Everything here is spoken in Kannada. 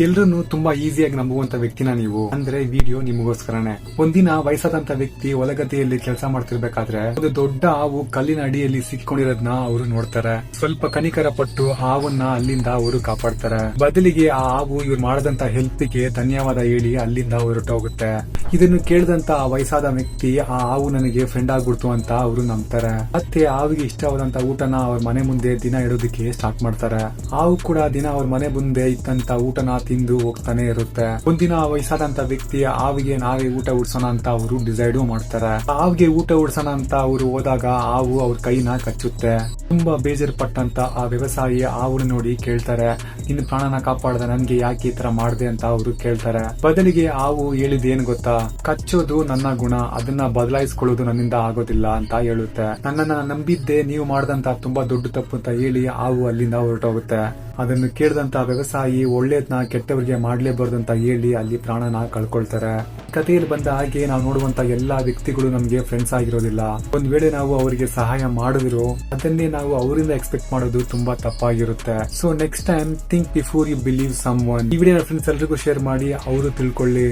ಎಲ್ರು ತುಂಬಾ ಈಸಿಯಾಗಿ ನಂಬುವಂತ ವ್ಯಕ್ತಿನ ನೀವು ಅಂದ್ರೆ ವಿಡಿಯೋ ನಿಮಗೋಸ್ಕರನೇ. ಒಂದಿನ ವಯಸ್ಸಾದಂತ ವ್ಯಕ್ತಿ ಹೊಲಗದ್ದೆಯಲ್ಲಿ ಕೆಲಸ ಮಾಡ್ತಿರ್ಬೇಕಾದ್ರೆ ಒಂದು ದೊಡ್ಡ ಹಾವು ಕಲ್ಲಿನ ಅಡಿಯಲ್ಲಿ ಸಿಕ್ಕೊಂಡಿರೋದನ್ನ ಅವರು ನೋಡ್ತಾರೆ. ಸ್ವಲ್ಪ ಕನಿಕರ ಪಟ್ಟು ಹಾವನ್ನ ಅಲ್ಲಿಂದ ಅವರು ಕಾಪಾಡ್ತಾರೆ. ಬದಲಿಗೆ ಆ ಹಾವು ಇವ್ರು ಮಾಡದಂತ ಹೆಲ್ಪ್ ಗೆ ಧನ್ಯವಾದ ಹೇಳಿ ಅಲ್ಲಿಂದ ಹೊರಟೋಗುತ್ತೆ. ಇದನ್ನು ಕೇಳಿದಂತ ವಯಸ್ಸಾದ ವ್ಯಕ್ತಿ ಆ ಹಾವು ನನಗೆ ಫ್ರೆಂಡ್ ಆಗ್ಬಿಡ್ತು ಅಂತ ಅವರು ನಂಬ್ತಾರೆ. ಮತ್ತೆ ಹಾವಿಗೆ ಇಷ್ಟವಾದಂತ ಊಟನ ಅವ್ರ ಮನೆ ಮುಂದೆ ದಿನ ಇಡೋದಕ್ಕೆ ಸ್ಟಾರ್ಟ್ ಮಾಡ್ತಾರೆ. ಹಾವು ಕೂಡ ದಿನ ಅವ್ರ ಮನೆ ಮುಂದೆ ಇತ್ತಂತ ಊಟನ ತಿಂದು ಹೋಗ್ತಾನೆ ಇರುತ್ತೆ. ಒಂದಿನ ವಯಸ್ಸಾದಂತ ವ್ಯಕ್ತಿ ಹಾವಿಗೆ ನಾವೇ ಊಟ ಉಡ್ಸೋಣ ಅಂತ ಅವರು ಡಿಸೈಡ್ ಮಾಡ್ತಾರೆ. ಹಾವಿಗೆ ಊಟ ಉಡ್ಸೋಣ ಅಂತ ಅವರು ಹೋದಾಗ ಹಾವು ಅವ್ರ ಕೈನ ಕಚ್ಚುತ್ತೆ. ತುಂಬಾ ಬೇಜಾರು ಪಟ್ಟಂತ ಆ ವ್ಯವಸಾಯಿ ಹಾವುನ ನೋಡಿ ಕೇಳ್ತಾರೆ, ನಿನ್ನ ಪ್ರಾಣನ ಕಾಪಾಡ್ದ ನನ್ಗೆ ಯಾಕೆ ಈ ತರ ಮಾಡ್ದೆ ಅಂತ ಅವರು ಕೇಳ್ತಾರೆ. ಬದಲಿಗೆ ಹಾವು ಹೇಳಿದೇನ್ ಗೊತ್ತಾ, ಕಚ್ಚೋದು ನನ್ನ ಗುಣ, ಅದನ್ನ ಬದಲಾಯಿಸ್ಕೊಳ್ಳೋದು ನನ್ನಿಂದ ಆಗೋದಿಲ್ಲ ಅಂತ ಹೇಳುತ್ತೆ. ನನ್ನನ್ನ ನಂಬಿದ್ದೆ ನೀವು ಮಾಡ್ದಂತ ತುಂಬಾ ದೊಡ್ಡ ತಪ್ಪು ಅಂತ ಹೇಳಿ ಹಾವು ಅಲ್ಲಿಂದ ಹೊರಟೋಗುತ್ತೆ. ಅದನ್ನು ಕೇಳಿದಂತ ವ್ಯವಸಾಯಿ ಒಳ್ಳೇದ್ನ ಕೆಟ್ಟವರಿಗೆ ಮಾಡ್ಲೇಬಾರ್ದು ಅಂತ ಹೇಳಿ ಅಲ್ಲಿ ಪ್ರಾಣನ ಕಳ್ಕೊಳ್ತಾರೆ. ಕಥೆಯಲ್ಲಿ ಬಂದ ಹಾಗೆ ನಾವು ನೋಡುವಂತ ಎಲ್ಲಾ ವ್ಯಕ್ತಿಗಳು ನಮ್ಗೆ ಫ್ರೆಂಡ್ಸ್ ಆಗಿರೋದಿಲ್ಲ. ಒಂದ್ ವೇಳೆ ನಾವು ಅವರಿಗೆ ಸಹಾಯ ಮಾಡಿದ್ರು ಅದನ್ನೇ ನಾವು ಅವರಿಂದ ಎಕ್ಸ್ಪೆಕ್ಟ್ ಮಾಡೋದು ತುಂಬಾ ತಪ್ಪಾಗಿರುತ್ತೆ. So next time think before you believe someone. ಈ ವಿಡಿಯೋ ಫ್ರೆಂಡ್ಸ್ ಎಲ್ರಿಗೂ ಶೇರ್ ಮಾಡಿ ಅವರು ತಿಳ್ಕೊಳ್ಳಿ.